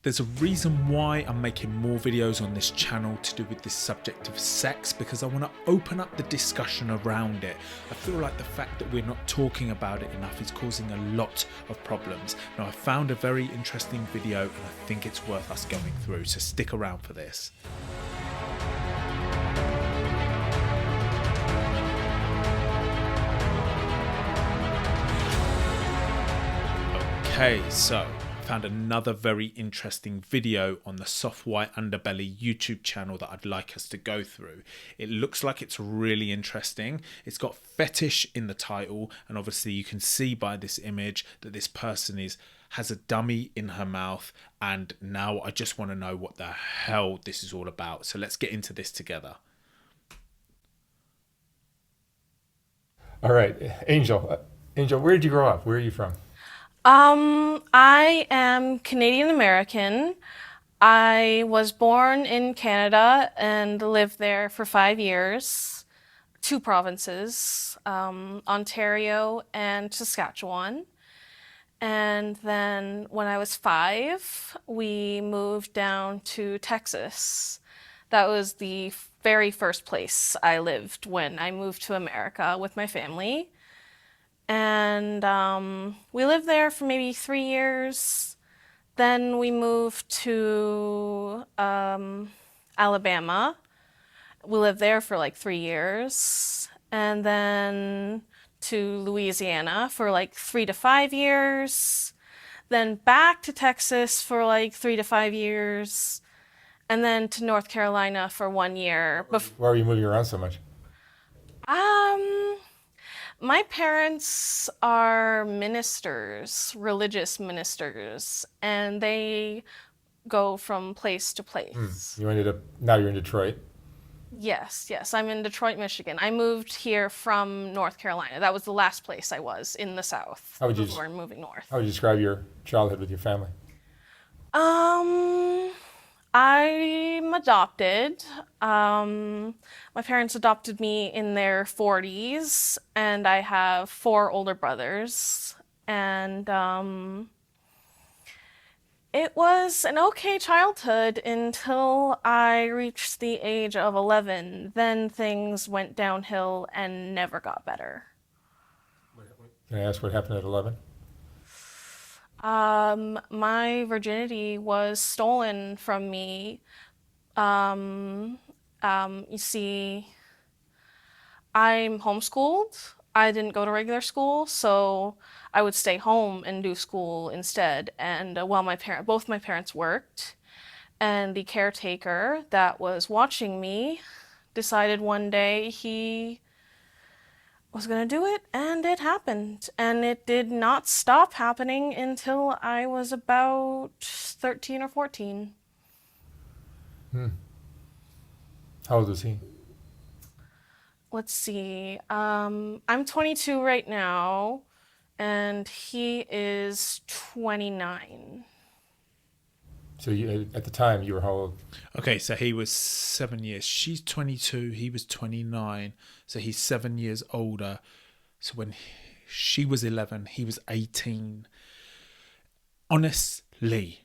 There's a reason why I'm making more videos on this channel to do with this subject of sex, because I want to open up the discussion around it. I feel like the fact that we're not talking about it enough is causing a lot of problems. Now, I found a very interesting video and I think it's worth us going through, so stick around for this. Okay, so found another very interesting video on the Soft White Underbelly YouTube channel that I'd like us to go through. It looks like it's really interesting. It's got fetish in the title, and obviously you can see by this image that this person has a dummy in her mouth, and now I just want to know what the hell this is all about. So let's get into this together. All right, Angel. Angel, where did you grow up? Where are you from? I am Canadian American. I was born in Canada and lived there for 5 years, two provinces, Ontario and Saskatchewan. And then when I was 5, we moved down to Texas. That was the very first place I lived when I moved to America with my family. And we lived there for maybe 3 years. Then we moved to Alabama. We lived there for like 3 years. And then to Louisiana for like 3 to 5 years. Then back to Texas for like 3 to 5 years. And then to North Carolina for 1 year. Why were you moving around so much? Um, My parents are ministers, religious ministers, and they go from place to place. Now you're in Detroit. Yes, I'm in Detroit, Michigan. I moved here from North Carolina. That was the last place I was in the South How would you, before moving north. how would you describe your childhood with your family? Um, I'm adopted. My parents adopted me in their 40s, and I have 4 older brothers. And it was an okay childhood until I reached the age of 11. Then things went downhill and never got better. Can I ask what happened at 11? My virginity was stolen from me. You see, I'm homeschooled. I didn't go to regular school, so I would stay home and do school instead. And while both my parents worked, and the caretaker that was watching me decided one day he was gonna do it, and it happened. And it did not stop happening until I was about 13 or 14. How old was he? Let's see. I'm 22 right now, and he is 29. So at the time, you were how old? Okay, so he was 7 years. She's 22, he was 29, so he's 7 years older. So when she was 11, he was 18. Honestly,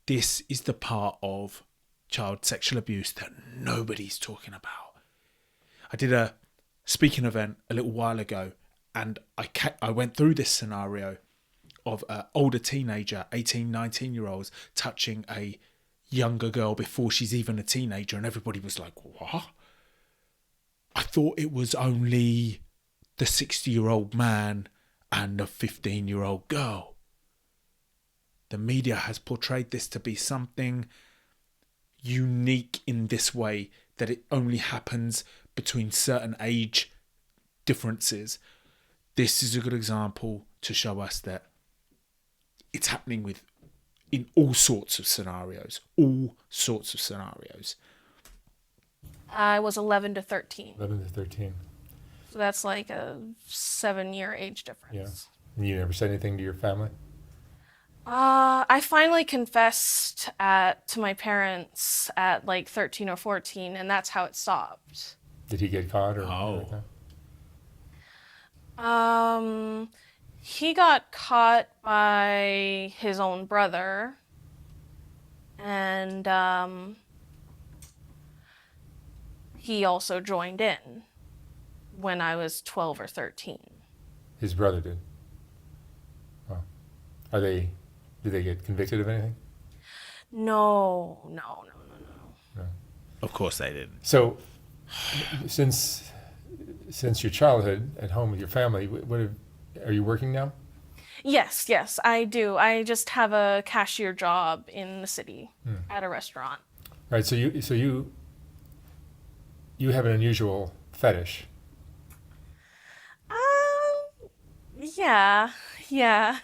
this is the part of child sexual abuse that nobody's talking about. I did a speaking event a little while ago, and I went through this scenario of an older teenager, 18, 19-year-olds, touching a younger girl before she's even a teenager, and everybody was like, what? I thought it was only the 60-year-old man and a 15-year-old girl. The media has portrayed this to be something unique in this way, that it only happens between certain age differences. This is a good example to show us that it's happening in all sorts of scenarios. I was 11 to 13. 11 to 13. So that's like a 7-year age difference. Yeah. And you never said anything to your family? I finally confessed to my parents at like 13 or 14, and that's how it stopped. Did he get caught or Oh. anything like He got caught by his own brother. And he also joined in when I was 12 or 13. His brother did. Oh. Are they? Did they get convicted of anything? No, no, no, no, no. No. Of course they didn't. So, since your childhood at home with your family, are you working now? Yes, yes, I do. I just have a cashier job in the city at a restaurant. Right. So you have an unusual fetish. Yeah, yeah.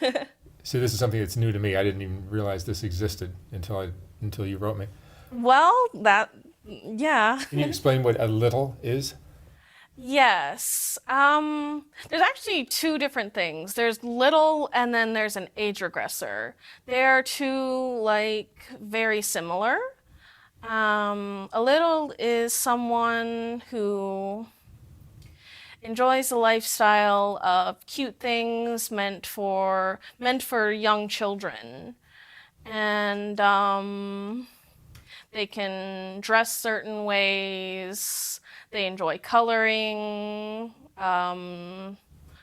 So this is something that's new to me. I didn't even realize this existed until you wrote me. Well, yeah. Can you explain what a little is? Yes. There's actually two different things. There's little and then there's an age regressor. They're two, like, very similar. A little is someone who enjoys a lifestyle of cute things meant for young children. And they can dress certain ways. They enjoy coloring,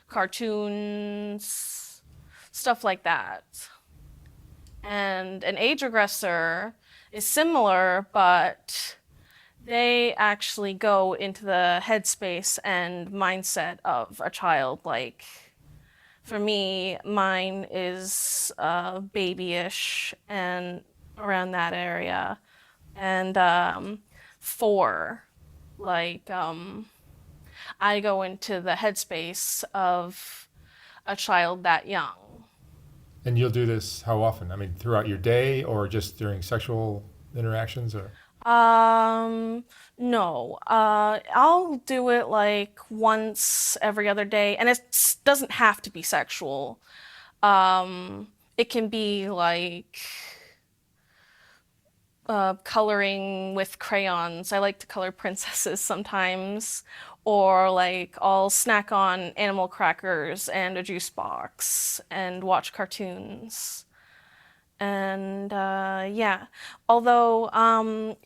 cartoons, stuff like that. And an age regressor is similar, but they actually go into the headspace and mindset of a child. Like, for me, mine is babyish and around that area. And 4, like, I go into the headspace of a child that young. And you'll do this how often? I mean, throughout your day or just during sexual interactions or? No, I'll do it like once every other day, and it doesn't have to be sexual. It can be like coloring with crayons. I like to color princesses sometimes, or like I'll snack on animal crackers and a juice box and watch cartoons. And yeah, although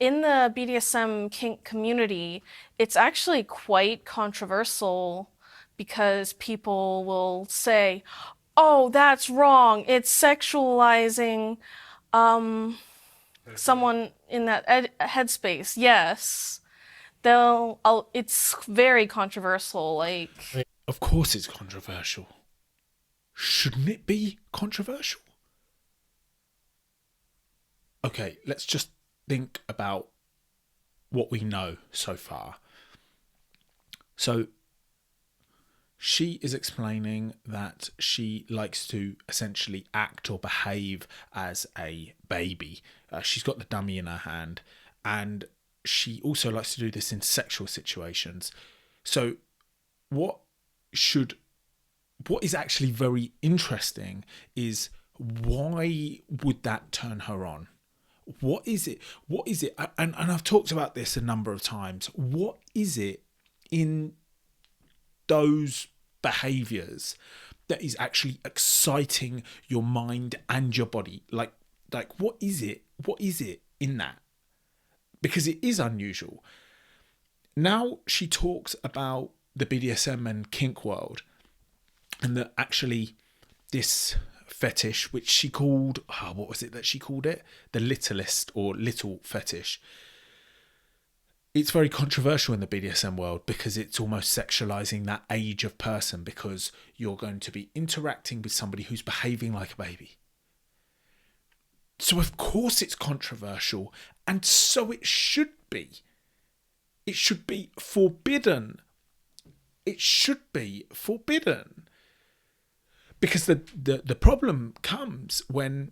in the BDSM kink community, it's actually quite controversial because people will say, "Oh, that's wrong. It's sexualizing someone in that headspace." Yes, it's very controversial. Like, Of course it's controversial. Shouldn't it be controversial? Okay, let's just think about what we know so far. So, she is explaining that she likes to essentially act or behave as a baby. She's got the dummy in her hand, and she also likes to do this in sexual situations. So, what is actually very interesting is, why would that turn her on? What is it? And I've talked about this a number of times. What is it in those behaviors that is actually exciting your mind and your body? Like what is it in that? Because it is unusual. Now she talks about the BDSM and kink world, and that actually this fetish, which she called, what was it that she called it? The littlest, or little fetish. It's very controversial in the BDSM world because it's almost sexualizing that age of person, because you're going to be interacting with somebody who's behaving like a baby. So of course it's controversial, and so it should be. It should be forbidden. It should be forbidden. Because the problem comes when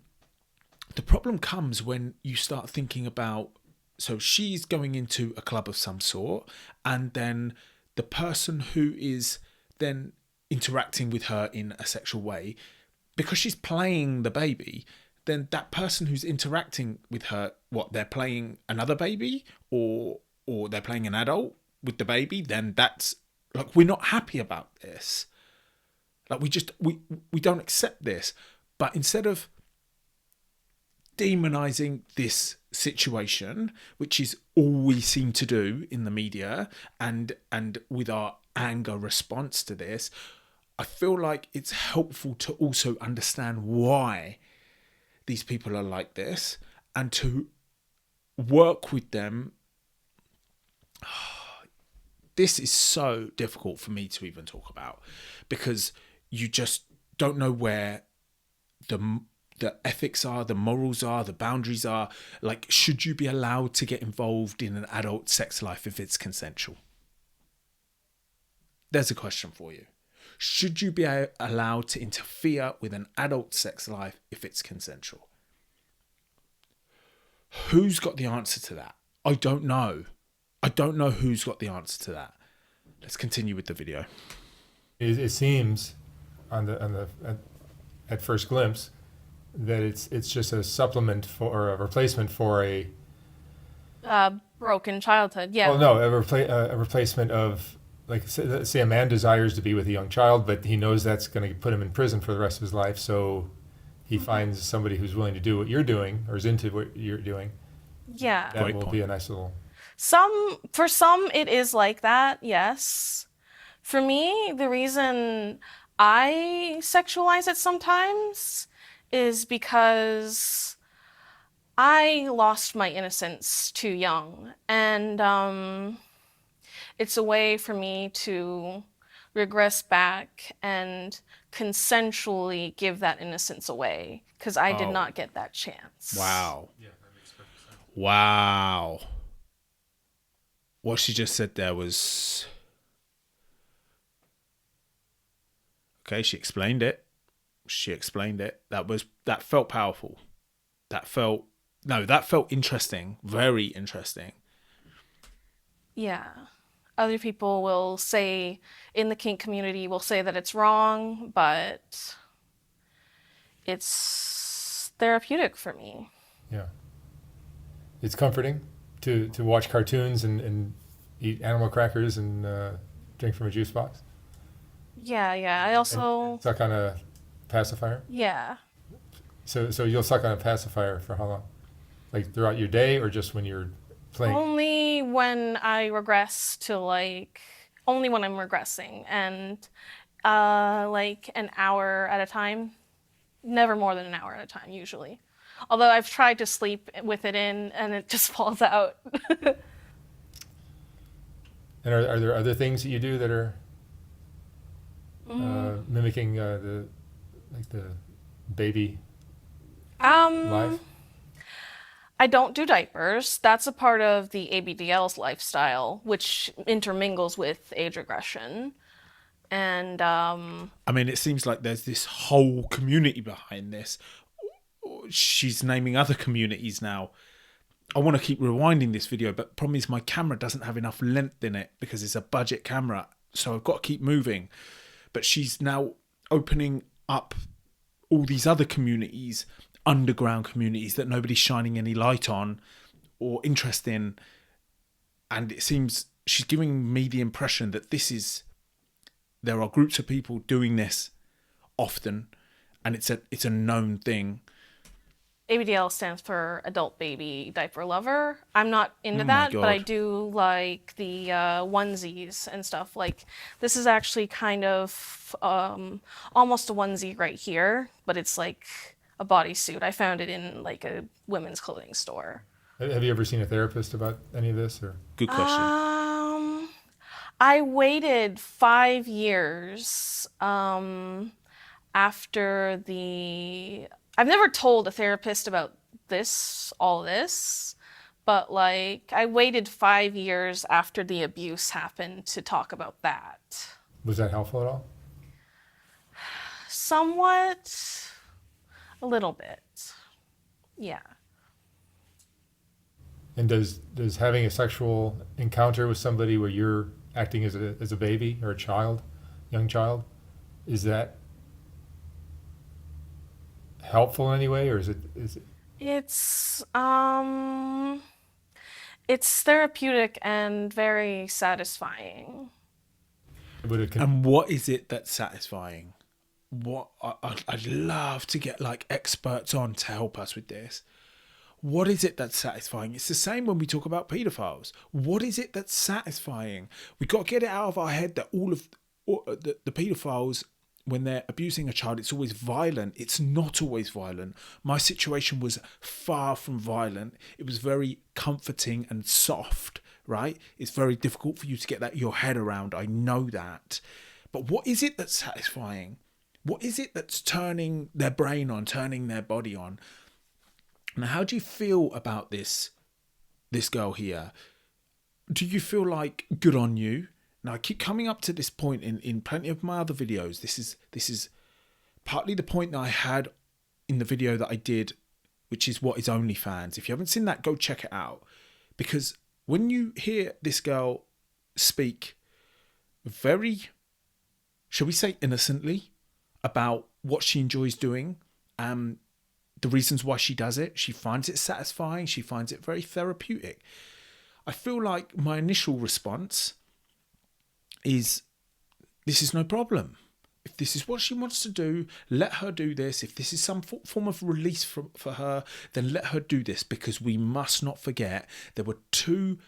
you start thinking about, so she's going into a club of some sort, and then the person who is then interacting with her in a sexual way, because she's playing the baby, then that person who's interacting with her, they're playing another baby, or they're playing an adult with the baby, then that's like, we're not happy about this. Like, we don't accept this. But instead of demonizing this situation, which is all we seem to do in the media, and with our anger response to this, I feel like it's helpful to also understand why these people are like this and to work with them. This is so difficult for me to even talk about because you just don't know where the ethics are, the morals are, the boundaries are. Like, should you be allowed to get involved in an adult sex life if it's consensual? There's a question for you. Should you be allowed to interfere with an adult sex life if it's consensual? Who's got the answer to that? I don't know. I don't know who's got the answer to that. Let's continue with the video. It seems at first glimpse that it's just a supplement or a replacement for a broken childhood. Yeah. well, no, a replacement of, like, say a man desires to be with a young child, but he knows that's going to put him in prison for the rest of his life. So he finds somebody who's willing to do what you're doing or is into what you're doing. Yeah. That Great will point. be a nice little. For some it is like that, yes. For me, the reason I sexualize it sometimes is because I lost my innocence too young, and it's a way for me to regress back and consensually give that innocence away because I did not get that chance. Wow. Yeah, that makes perfect sense. Wow. What she just said there was... Okay, she explained it. That felt powerful. That felt interesting. Very interesting. Yeah. Other people will say, in the kink community, will say that it's wrong, but it's therapeutic for me. Yeah. It's comforting to watch cartoons and eat animal crackers and drink from a juice box. Yeah. I also, And suck on a pacifier. yeah. So you'll suck on a pacifier for how long? Like throughout your day or just when you're playing? Only when I regress to only when I'm regressing and like an hour at a time. Never more than an hour at a time, usually. Although I've tried to sleep with it in and it just falls out. And are there other things that you do that are mimicking the baby life? I don't do diapers. That's a part of the ABDL's lifestyle, which intermingles with age regression. And I mean, it seems like there's this whole community behind this. She's naming other communities now. I want to keep rewinding this video, but the problem is my camera doesn't have enough length in it because it's a budget camera. So I've got to keep moving. But she's now opening up all these other communities, underground communities that nobody's shining any light on or interest in. And it seems she's giving me the impression that there are groups of people doing this often, and it's a known thing. ABDL stands for Adult Baby Diaper Lover. I'm not into Oh my that, but I God. do like the onesies and stuff. Like, this is actually kind of almost a onesie right here, but it's like a bodysuit. I found it in like a women's clothing store. Have you ever seen a therapist about any of this? Or Good question. I waited 5 years after the... I've never told a therapist about all this, but like I waited 5 years after the abuse happened to talk about that. was that helpful at all? Somewhat, a little bit, yeah. And does having a sexual encounter with somebody where you're acting as a baby or a child, young child, is that helpful in any way, or is it? It's therapeutic and very satisfying. Would it And what is it that's satisfying? What I'd love to get like experts on to help us with this. What is it that's satisfying? It's the same when we talk about paedophiles. What is it that's satisfying? We've got to get it out of our head that all the paedophiles, when they're abusing a child, it's always violent. It's not always violent. My situation was far from violent. It was very comforting and soft, right? It's very difficult for you to get your head around. I know that. But what is it that's satisfying? What is it that's turning their brain on, turning their body on? Now, how do you feel about this girl here? Do you feel like good on you? Now, I keep coming up to this point in plenty of my other videos. This is partly the point that I had in the video that I did, which is what is OnlyFans. If you haven't seen that, go check it out. Because when you hear this girl speak very, shall we say, innocently about what she enjoys doing, the reasons why she does it, she finds it satisfying, she finds it very therapeutic. I feel like my initial response is, this is no problem. If this is what she wants to do, let her do this. If this is some form of release for her, then let her do this, because we must not forget there were 2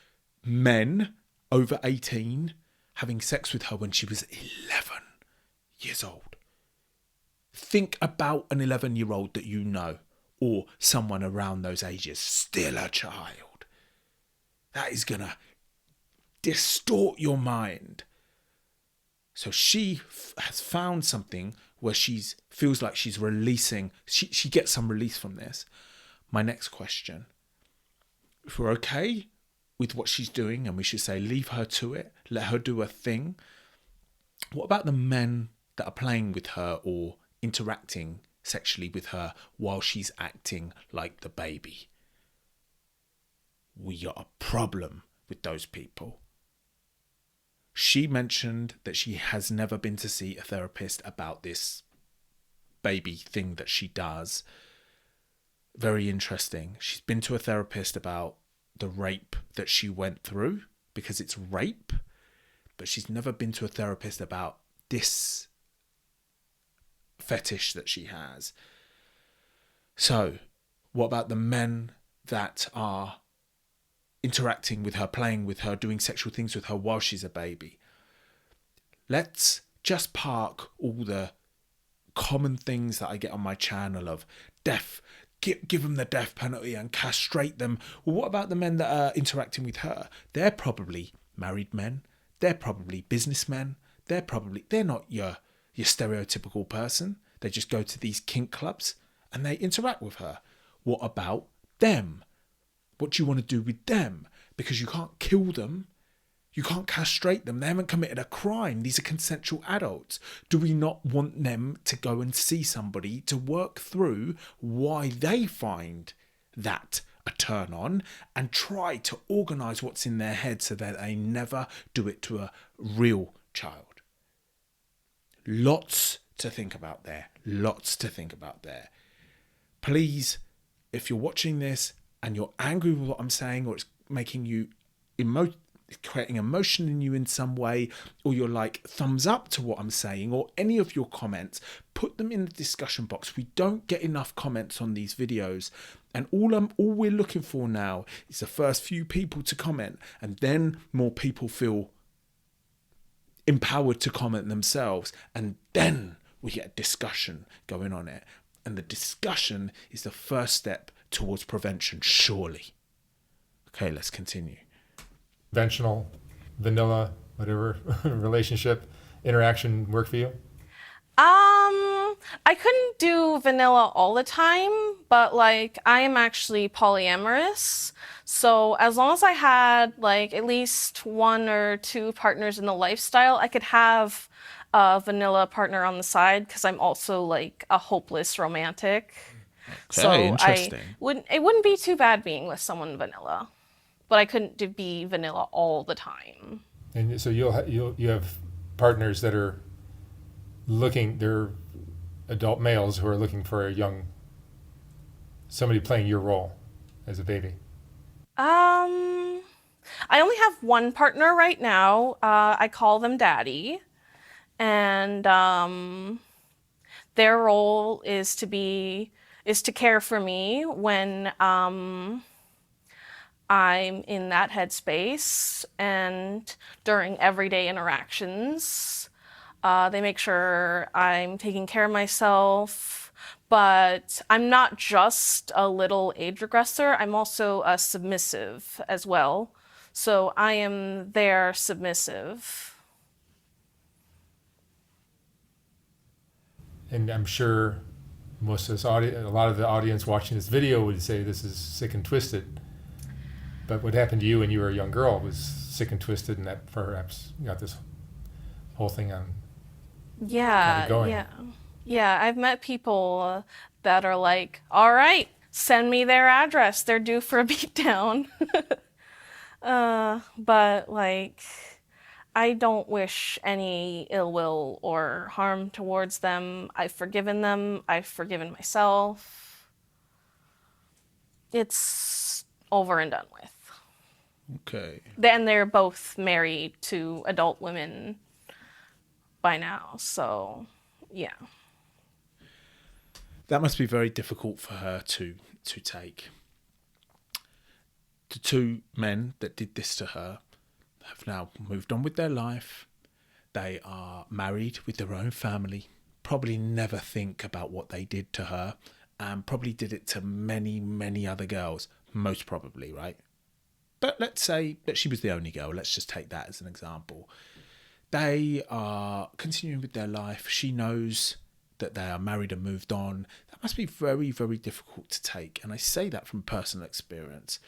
men over 18 having sex with her when she was 11 years old. Think about an 11-year-old that you know, or someone around those ages, still a child. That is going to distort your mind. So she has found something where she feels like she's releasing, she gets some release from this. My next question, if we're okay with what she's doing, and we should say leave her to it, let her do her thing, what about the men that are playing with her or interacting sexually with her while she's acting like the baby? We got a problem with those people. She mentioned that she has never been to see a therapist about this baby thing that she does. Very interesting. She's been to a therapist about the rape that she went through, because it's rape, but she's never been to a therapist about this fetish that she has. So, what about the men that are interacting with her, playing with her, doing sexual things with her while she's a baby? Let's just park all the common things that I get on my channel of death, give them the death penalty and castrate them. Well, what about the men that are interacting with her? They're probably married men. They're probably businessmen. They're not your stereotypical person. They just go to these kink clubs and they interact with her. What about them? What do you want to do with them? Because you can't kill them. You can't castrate them. They haven't committed a crime. These are consensual adults. Do we not want them to go and see somebody to work through why they find that a turn on, and try to organise what's in their head so that they never do it to a real child? Lots to think about there. Lots to think about there. Please, if you're watching this and you're angry with what I'm saying, or it's making you creating emotion in you in some way, or you're like thumbs up to what I'm saying, or any of your comments, put them in the discussion box. We don't get enough comments on these videos, and all we're looking for now is the first few people to comment, and then more people feel empowered to comment themselves, and then we get a discussion going on it. And the discussion is the first step towards prevention, surely. Okay, let's continue. Conventional, vanilla, whatever relationship interaction work for you? I couldn't do vanilla all the time, but like I am actually polyamorous. So as long as I had like at least 1 or 2 partners in the lifestyle, I could have a vanilla partner on the side, because I'm also like a hopeless romantic. Okay, So interesting. it wouldn't be too bad being with someone vanilla, but I couldn't be vanilla all the time. And so you have partners that are they're adult males who are looking for somebody playing your role as a baby. I only have one partner right now. I call them daddy, and their role is is to care for me when I'm in that headspace and during everyday interactions. They make sure I'm taking care of myself, but I'm not just a little age regressor, I'm also a submissive as well. So I am their submissive. And I'm sure most of this audience, a lot of the audience watching this video would say this is sick and twisted. But what happened to you when you were a young girl was sick and twisted, and that perhaps got this whole thing on kind of Yeah, going. yeah. Yeah, I've met people that are like, all right, send me their address. They're due for a beatdown. But like, I don't wish any ill will or harm towards them. I've forgiven them. I've forgiven myself. It's over and done with. Okay. Then they're both married to adult women by now, so yeah. That must be very difficult for her to take. The two men that did this to her have now moved on with their life. They are married with their own family, probably never think about what they did to her, and probably did it to many, many other girls, most probably, right? But let's say that she was the only girl. Let's just take that as an example. They are continuing with their life. She knows that they are married and moved on. That must be very, very difficult to take. And I say that from personal experience.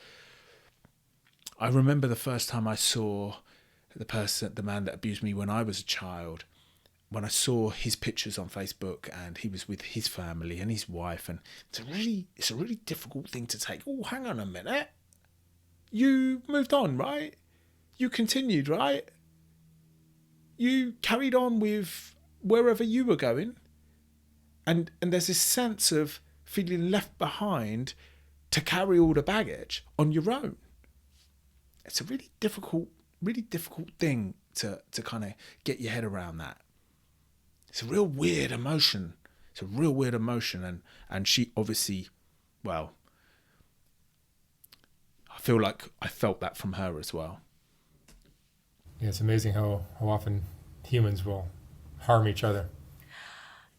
I remember the first time I saw the man that abused me when I was a child, when I saw his pictures on Facebook and he was with his family and his wife, and it's a really difficult thing to take. Oh, hang on a minute. You moved on, right? You continued, right? You carried on with wherever you were going. And there's this sense of feeling left behind to carry all the baggage on your own. It's a really difficult thing to kind of get your head around that. It's a real weird emotion. And she obviously, well, I feel like I felt that from her as well. Yeah, it's amazing how often humans will harm each other.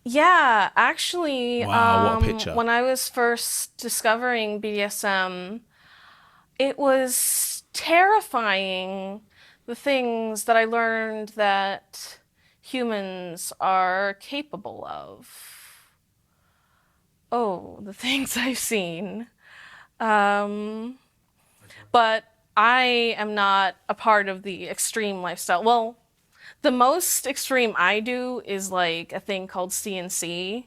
Yeah, actually, Wow, what a picture. when I was first discovering BDSM, it was terrifying the things that I learned that humans are capable of. Oh, the things I've seen. But I am not a part of the extreme lifestyle. Well, the most extreme I do is like a thing called CNC,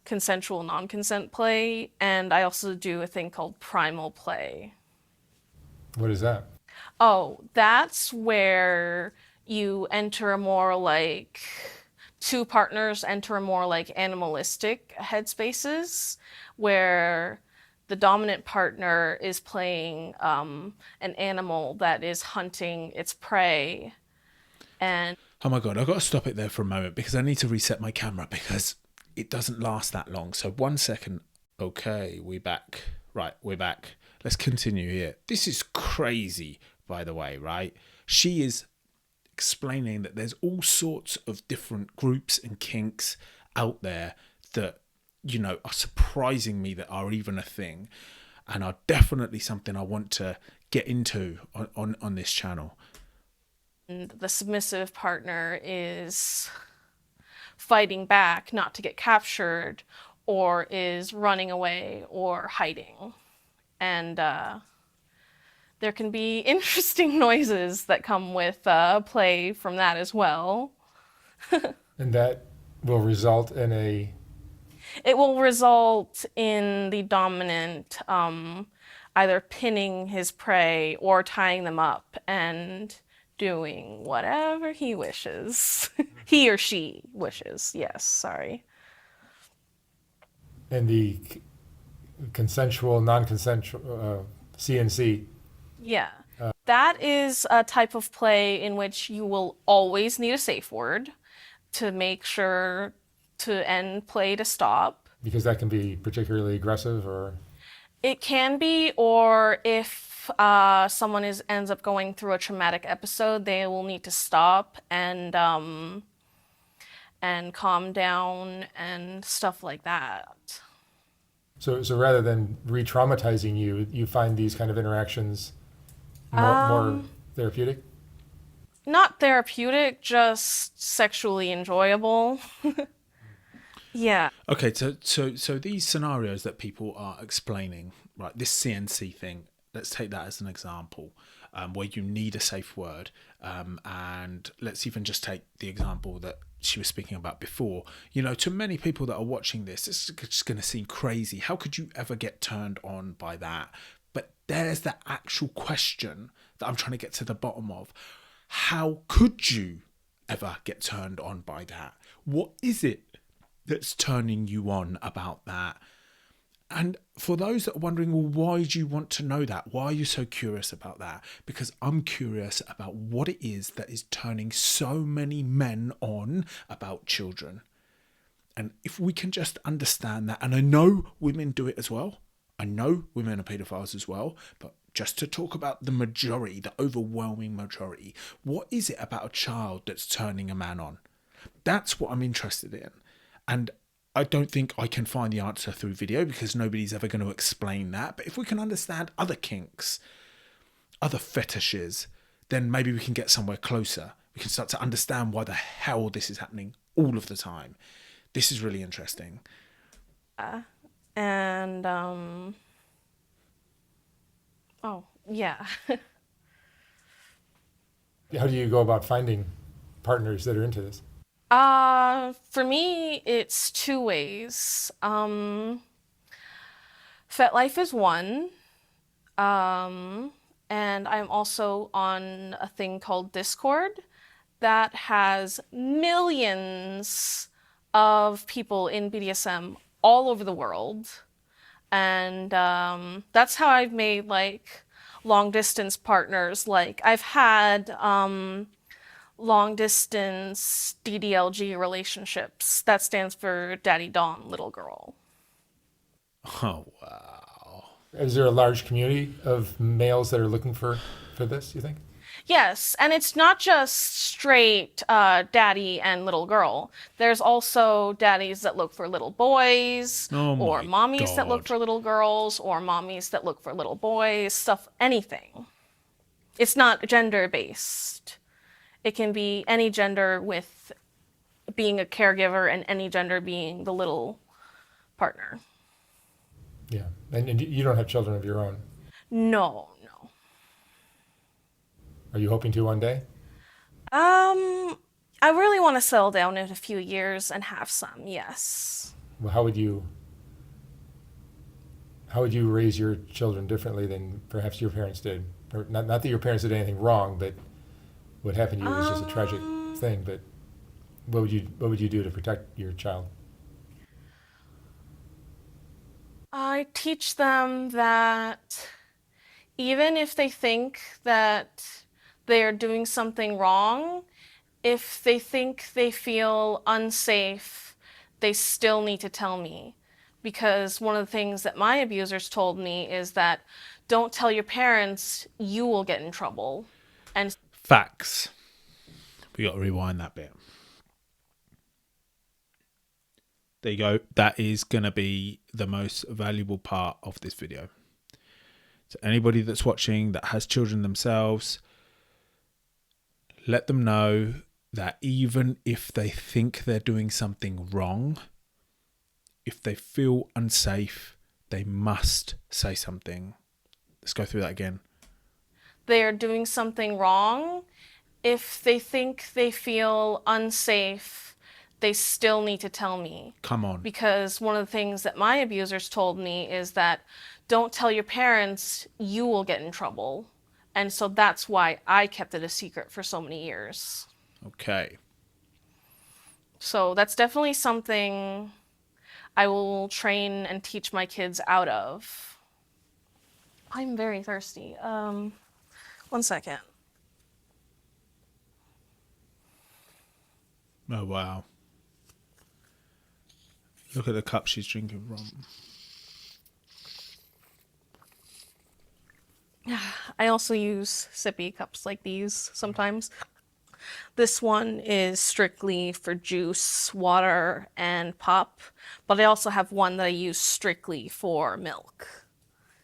consensual non-consent play, and I also do a thing called primal play. What is that? Oh, that's where you enter a more like two partners enter a more like animalistic headspaces where the dominant partner is playing an animal that is hunting its prey. And Oh my God, I've got to stop it there for a moment because I need to reset my camera because it doesn't last that long. So 1 second. Okay, we're back. Right, we're back. Let's continue here. This is crazy, by the way, right? She is explaining that there's all sorts of different groups and kinks out there that, you know, are surprising me that are even a thing and are definitely something I want to get into on this channel. the submissive partner is fighting back not to get captured or is running away or hiding. And there can be interesting noises that come with play from that as well. And that will result in It will result in the dominant either pinning his prey or tying them up and doing whatever he wishes. He or she wishes. Yes, sorry. the consensual, non-consensual CNC. Yeah. That is a type of play in which you will always need a safe word to make sure to end play to stop. Because that can be particularly aggressive, or It can be, or if someone ends up going through a traumatic episode, they will need to stop and calm down and stuff like that. so rather than re-traumatizing you, you find these kind of interactions more Um, therapeutic. Not therapeutic, just sexually enjoyable. Yeah. Okay, so these scenarios that people are explaining, right? This CNC thing. Let's take that as an example, where you need a safe word, and let's even just take the example that she was speaking about before. You know, to many people that are watching this, it's just going to seem crazy. How could you ever get turned on by that? But there's the actual question that I'm trying to get to the bottom of. How could you ever get turned on by that? What is it that's turning you on about that? And for those that are wondering, well, why do you want to know that? Why are you so curious about that? Because I'm curious about what it is that is turning so many men on about children. And if we can just understand that, and I know women do it as well. I know women are pedophiles as well, but just to talk about the majority, the overwhelming majority, what is it about a child that's turning a man on? That's what I'm interested in. And I don't think I can find the answer through video because nobody's ever going to explain that. But if we can understand other kinks, other fetishes, then maybe we can get somewhere closer. We can start to understand why the hell this is happening all of the time. This is really interesting. And oh, yeah. How do you go about finding partners that are into this? For me, it's two ways. FetLife is one. And I'm also on a thing called Discord that has millions of people in BDSM all over the world. And that's how I've made like long distance partners. Like I've had long distance DDLG relationships. That stands for Daddy Dom Little Girl. Oh, wow. Is there a large community of males that are looking for this, you think? Yes, and it's not just straight daddy and little girl. There's also daddies that look for little boys, Oh, or my mommies that look God. for little girls, or mommies that look for little boys, stuff, anything. It's not gender based. It can be any gender with being a caregiver and any gender being the little partner. Yeah, and you don't have children of your own. No, no. Are you hoping to one day? I really want to settle down in a few years and have some, yes. Well, how would you raise your children differently than perhaps your parents did? Or not that your parents did anything wrong, but what happened to you was just a tragic thing. But what would you do to protect your child? I teach them that even if they think that they are doing something wrong, if they think they feel unsafe, they still need to tell me. Because one of the things that my abusers told me is that don't tell your parents, you will get in trouble. And Facts. We got to rewind that bit. There you go. That is going to be the most valuable part of this video. So anybody that's watching that has children themselves, let them know that even if they think they're doing something wrong, if they feel unsafe, they must say something. Let's go through that again. they are doing something wrong, if they think they feel unsafe, they still need to tell me. Come on. Because one of the things that my abusers told me is that don't tell your parents, you will get in trouble. And so that's why I kept it a secret for so many years. Okay. So that's definitely something I will train and teach my kids out of. I'm very thirsty. 1 second. Oh, wow. Look at the cup she's drinking from. I also use sippy cups like these sometimes. This one is strictly for juice, water, and pop, but I also have one that I use strictly for milk.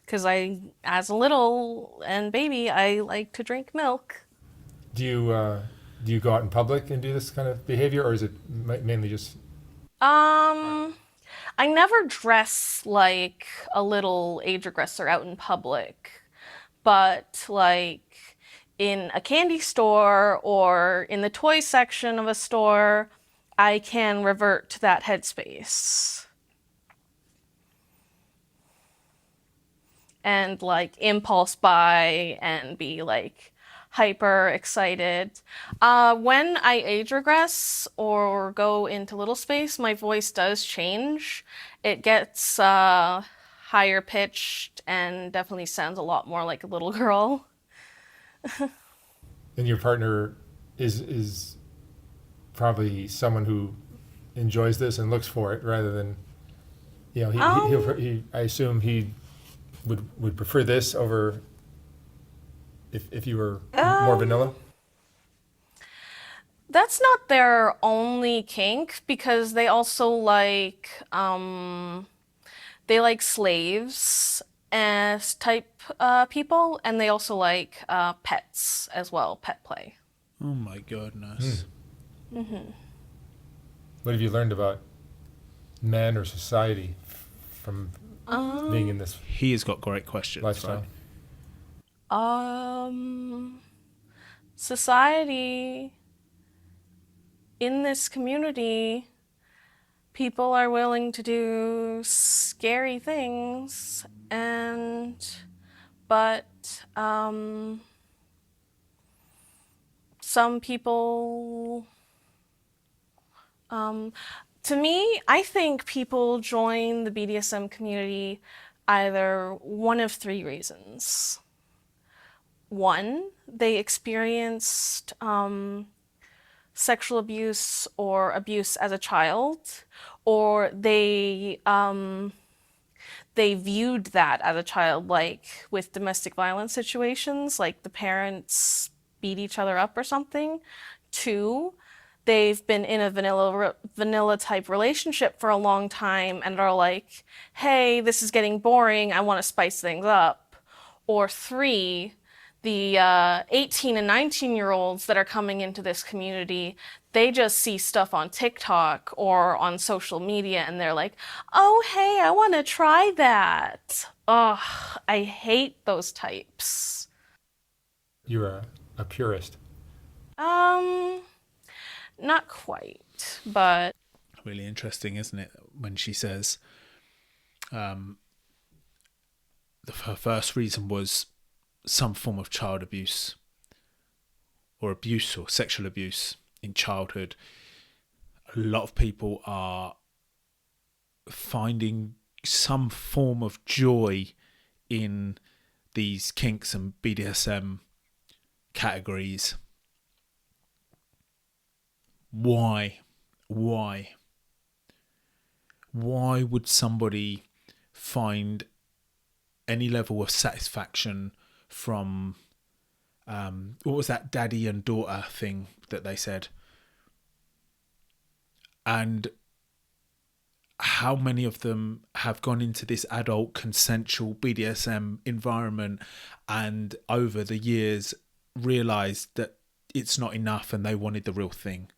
Because as a little and baby, I like to drink milk. Do you go out in public and do this kind of behavior, or is it mainly just? Um, I never dress like a little age regressor out in public, but like in a candy store or in the toy section of a store, I can revert to that headspace and like impulse buy and be like hyper excited. When I age regress or go into little space, my voice does change. It gets higher pitched and definitely sounds a lot more like a little girl. And your partner is probably someone who enjoys this and looks for it rather than, I assume he would prefer this over if you were more vanilla. That's not their only kink because they like slaves as type people, and they also like pets as well, pet play. Oh my goodness. What have you learned about men or society from being in this He has got great questions. lifestyle? Right? Society in this community, people are willing to do scary things, but some people, to me, I think people join the BDSM community either one of three reasons. One, they experienced sexual abuse or abuse as a child, or they viewed that as a child, like with domestic violence situations, like the parents beat each other up or something. Two, they've been in a vanilla type relationship for a long time and are like, hey, this is getting boring, I want to spice things up. Or three, the 18 and 19-year-olds that are coming into this community, they just see stuff on TikTok or on social media and they're like, oh, hey, I want to try that. Ugh, I hate those types. You're a purist. Not quite, but Really interesting, isn't it? When she says her first reason was some form of child abuse or sexual abuse in childhood. A lot of people are finding some form of joy in these kinks and BDSM categories. Why would somebody find any level of satisfaction from what was that daddy and daughter thing that they said? And how many of them have gone into this adult consensual BDSM environment and over the years realised that it's not enough and they wanted the real thing?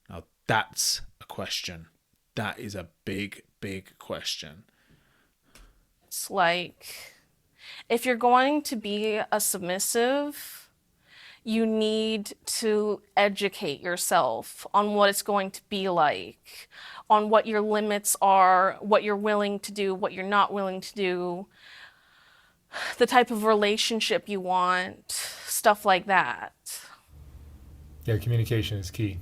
Now that's a question. That is a big, big question. it's like if you're going to be a submissive, you need to educate yourself on what it's going to be like, on what your limits are, what you're willing to do, what you're not willing to do, the type of relationship you want, stuff like that. Yeah, communication is key.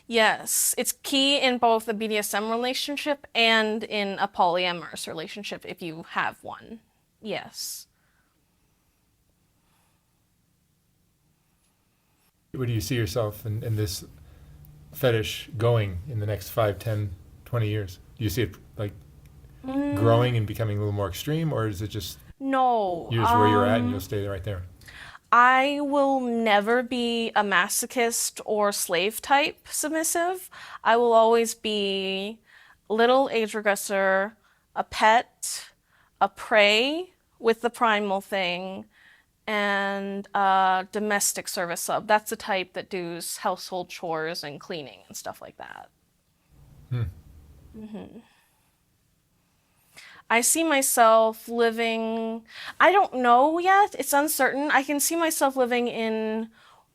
Yes, it's key in both a BDSM relationship and in a polyamorous relationship if you have one. Yes. Where do you see yourself in this fetish going in the next 5, 10, 20 years? Do you see it like growing and becoming a little more extreme, or is it just No. here's where you're at and you'll stay right there? I will never be a masochist or slave type submissive. I will always be little age regressor, a pet, a prey with the primal thing, and a domestic service sub. That's the type that does household chores and cleaning and stuff like that. I see myself living, I don't know yet, it's uncertain. I can see myself living in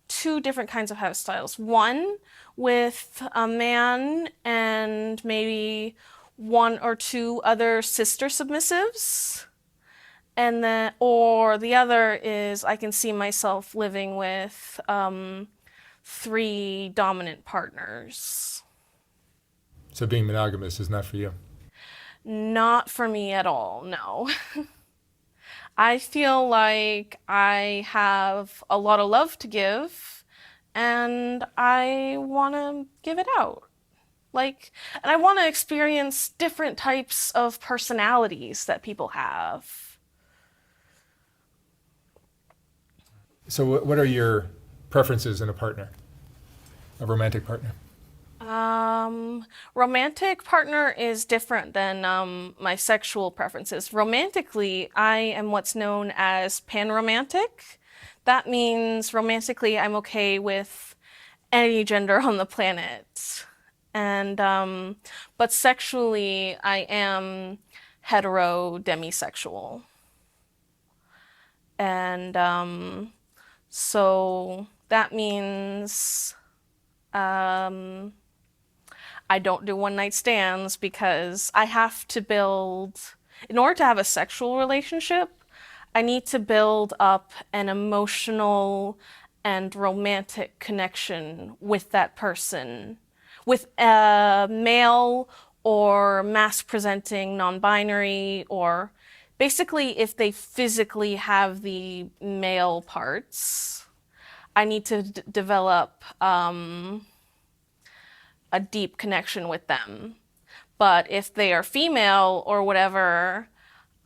two different kinds of house styles. One with a man and maybe one or two other sister submissives. And then, or the other is I can see myself living with three dominant partners. So being monogamous is not for you. Not for me at all, no. I feel like I have a lot of love to give and I want to give it out. Like, and I want to experience different types of personalities that people have. So what are your preferences in a partner, a romantic partner? Romantic partner is different than my sexual preferences. Romantically, I am what's known as panromantic. That means romantically, I'm okay with any gender on the planet. And but sexually, I am hetero demisexual. And so that means I don't do one night stands because I have to build, in order to have a sexual relationship, I need to build up an emotional and romantic connection with that person, with a male or mass presenting non-binary, or basically if they physically have the male parts, I need to develop a deep connection with them. But if they are female or whatever,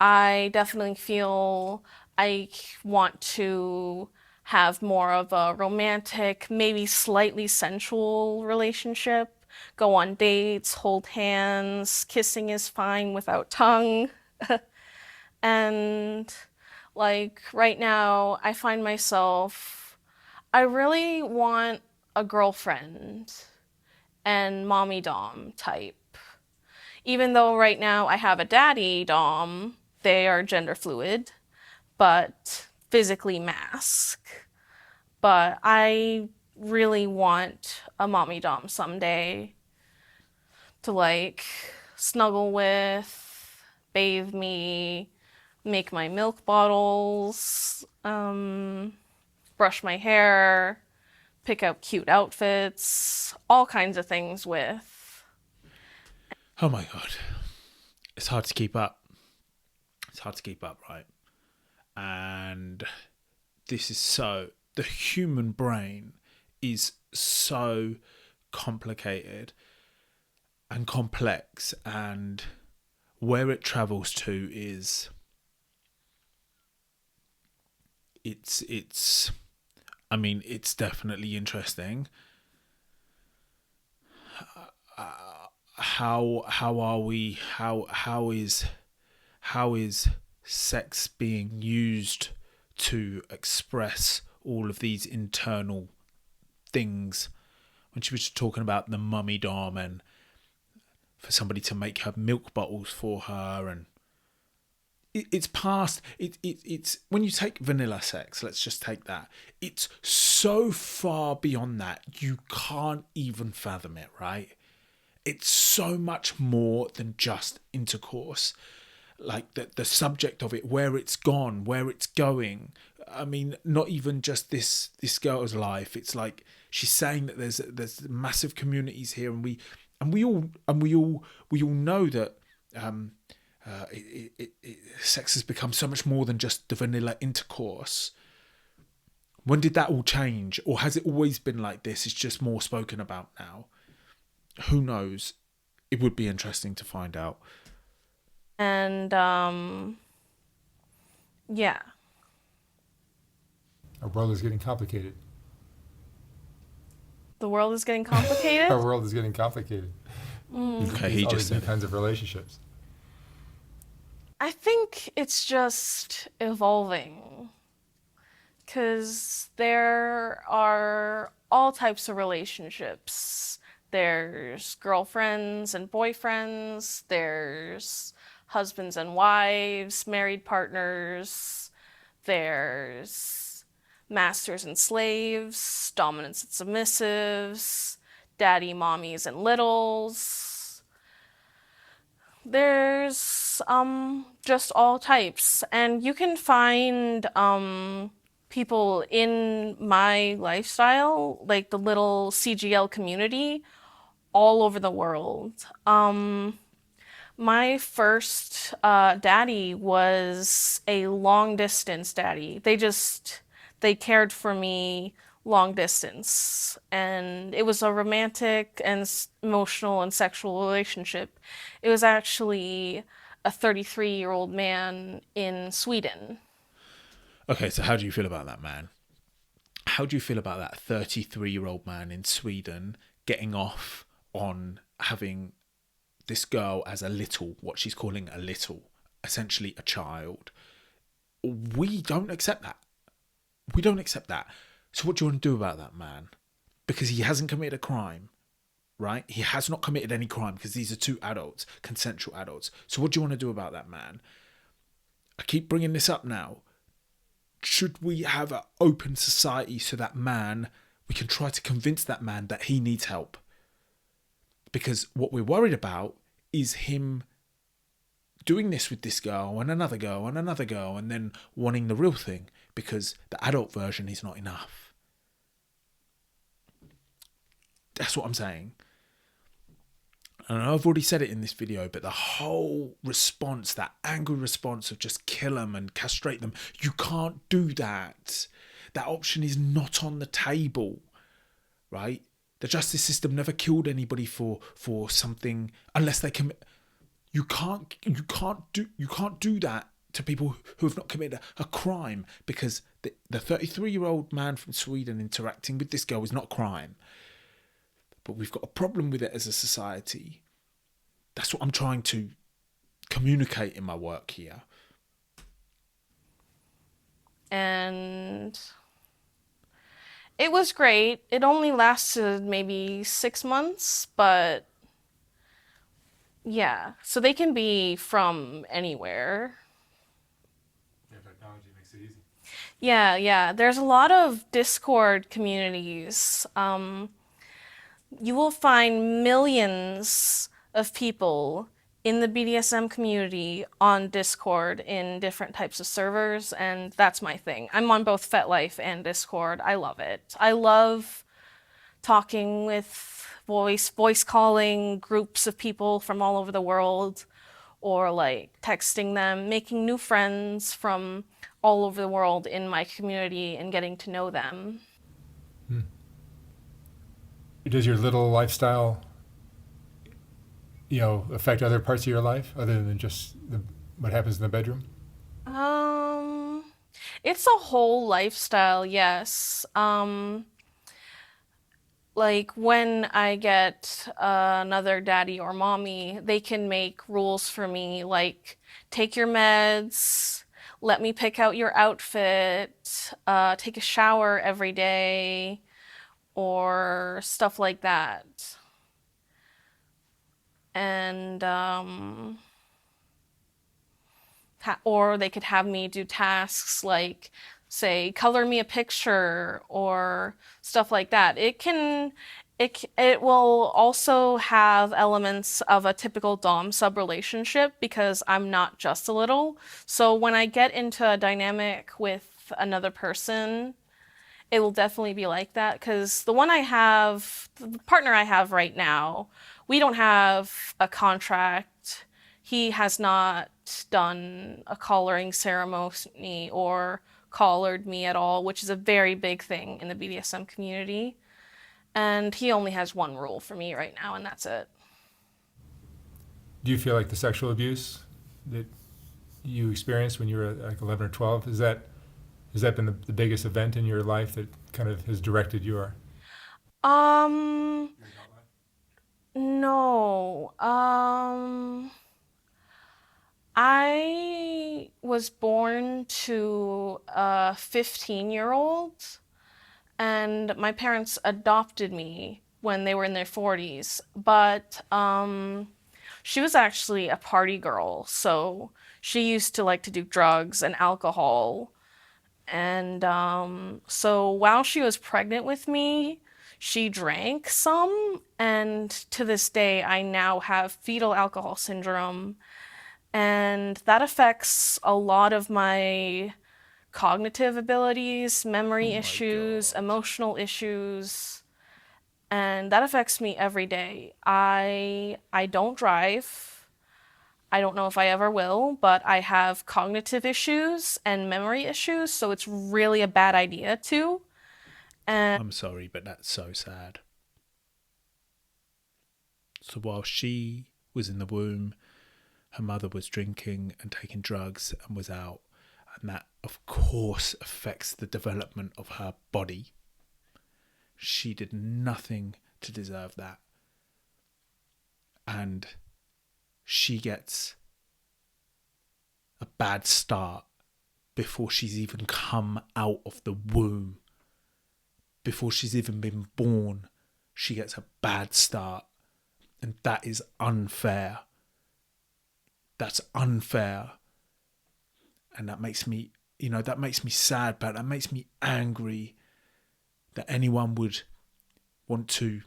I definitely feel I want to have more of a romantic, maybe slightly sensual relationship. Go on dates, hold hands, kissing is fine without tongue. And like right now, I find myself, I really want a girlfriend and mommy dom type. Even though right now I have a daddy dom, they are gender fluid, but physically mask. But I really want a mommy dom someday to like snuggle with, bathe me, make my milk bottles, brush my hair, pick out cute outfits, all kinds of things with. Oh my God. It's hard to keep up. It's hard to keep up, right? And this is so, the human brain is so complicated and complex, and where it travels to is it's I mean, it's definitely interesting. How is sex being used to express all of these internal things? When she was talking about the mummy dom and for somebody to make her milk bottles for her, and it's past it's when you take vanilla sex, let's just take that, it's so far beyond that you can't even fathom it, right? It's so much more than just intercourse. Like the subject of it, where it's gone, where it's going. I mean, not even just this girl's life. It's like she's saying that there's massive communities here, and we all know that sex has become so much more than just the vanilla intercourse. When did that all change, or has it always been like this? It's just more spoken about now. Who knows? it would be interesting to find out. And yeah. Our world is getting complicated. The world is getting complicated. Our world is getting complicated. Okay, he All just these new said it. kinds of relationships. I think it's just evolving. Because there are all types of relationships. There's girlfriends and boyfriends, there's husbands and wives, married partners, there's masters and slaves, dominants and submissives, daddy, mommies, and littles. There's just all types, and you can find people in my lifestyle, like the little CGL community, all over the world. My first daddy was a long distance daddy. They cared for me long distance, and it was a romantic and emotional and sexual relationship. It was actually a 33-year-old man in Sweden. Okay, so how do you feel about that man? How do you feel about that 33-year-old man in Sweden getting off on having this girl as a little, what she's calling a little, essentially a child? We don't accept that. We don't accept that. So what do you want to do about that man? Because he hasn't committed a crime, right? He has not committed any crime because these are two adults, consensual adults. So what do you want to do about that man? I keep bringing this up now. Should we have an open society so that man, we can try to convince that man that he needs help? Because what we're worried about is him doing this with this girl and another girl and another girl and then wanting the real thing because the adult version is not enough. That's what I'm saying. And I know I've already said it in this video, but the whole response, that angry response of just kill them and castrate them, you can't do that. That option is not on the table, right? The justice system never killed anybody for something unless they commit. You can't do that to people who have not committed a crime, because the 33-year-old man from Sweden interacting with this girl is not a crime. But we've got a problem with it as a society. That's what I'm trying to communicate in my work here. And it was great. It only lasted maybe 6 months, but yeah. So they can be from anywhere. Yeah, technology makes it easy. Yeah. There's a lot of Discord communities. You will find millions of people in the BDSM community on Discord in different types of servers, and that's my thing. I'm on both FetLife and Discord. I love it. I love talking with voice calling groups of people from all over the world, or like texting them, making new friends from all over the world in my community and getting to know them. Does your little lifestyle, affect other parts of your life other than just what happens in the bedroom? It's a whole lifestyle, yes. Like when I get another daddy or mommy, they can make rules for me, like take your meds, let me pick out your outfit, take a shower every day, or stuff like that. And or they could have me do tasks like, say, color me a picture or stuff like that. It will also have elements of a typical dom sub relationship because I'm not just a little. So when I get into a dynamic with another person, it will definitely be like that, because the partner I have right now, we don't have a contract. He has not done a collaring ceremony or collared me at all, which is a very big thing in the BDSM community. And he only has one rule for me right now, and that's it. Do you feel like the sexual abuse that you experienced when you were like 11 or 12, has that been the biggest event in your life that kind of has directed your Um, no. I was born to a 15-year-old, and my parents adopted me when they were in their 40s. But she was actually a party girl, so she used to like to do drugs and alcohol. And so while she was pregnant with me, she drank some, and to this day, I now have fetal alcohol syndrome, and that affects a lot of my cognitive abilities, Oh memory my issues, God. emotional issues, and that affects me every day. I don't drive. I don't know if I ever will, but I have cognitive issues and memory issues, so it's really a bad idea to. And I'm sorry, but that's so sad. So while she was in the womb, her mother was drinking and taking drugs and was out. And that, of course, affects the development of her body. She did nothing to deserve that. And she gets a bad start before she's even come out of the womb. Before she's even been born, she gets a bad start. And that is unfair. That's unfair. And that makes me, that makes me sad, but that makes me angry that anyone would want to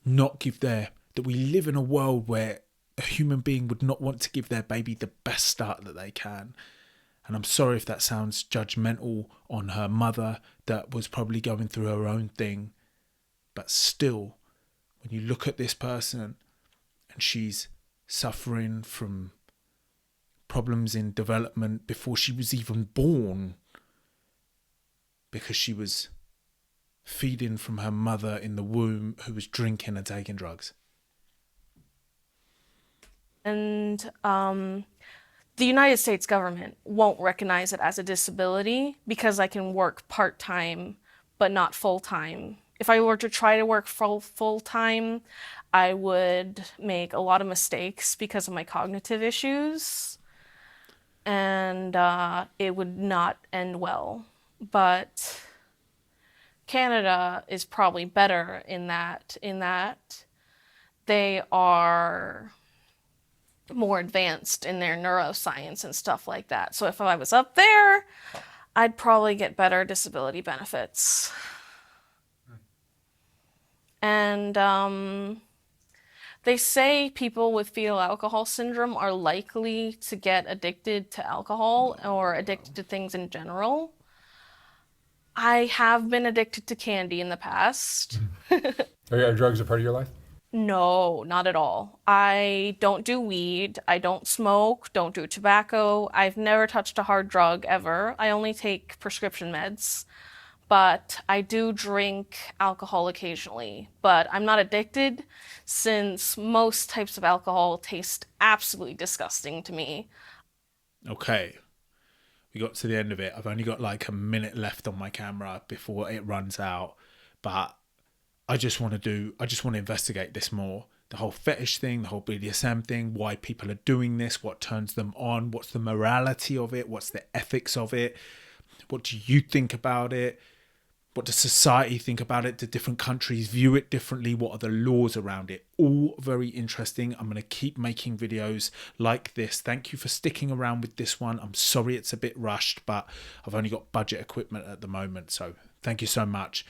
not give that we live in a world where a human being would not want to give their baby the best start that they can. And I'm sorry if that sounds judgmental on her mother that was probably going through her own thing. But still, when you look at this person and she's suffering from problems in development before she was even born because she was feeding from her mother in the womb who was drinking and taking drugs. the United States government won't recognize it as a disability because I can work part-time but not full-time. If I were to try to work full-time, I would make a lot of mistakes because of my cognitive issues, and it would not end well. But Canada is probably better in that they are more advanced in their neuroscience and stuff like that. So if I was up there, I'd probably get better disability benefits. And they say people with fetal alcohol syndrome are likely to get addicted to alcohol or addicted to things in general. I have been addicted to candy in the past. Are drugs a part of your life? No, not at all. I don't do weed. I don't smoke, don't do tobacco. I've never touched a hard drug ever. I only take prescription meds. But I do drink alcohol occasionally. But I'm not addicted since most types of alcohol taste absolutely disgusting to me. Okay, we got to the end of it. I've only got like a minute left on my camera before it runs out. But I just want to investigate this more. The whole fetish thing, the whole BDSM thing, why people are doing this, what turns them on, what's the morality of it, what's the ethics of it, what do you think about it, what does society think about it, do different countries view it differently, what are the laws around it? All very interesting. I'm going to keep making videos like this. Thank you for sticking around with this one. I'm sorry it's a bit rushed, but I've only got budget equipment at the moment, so thank you so much.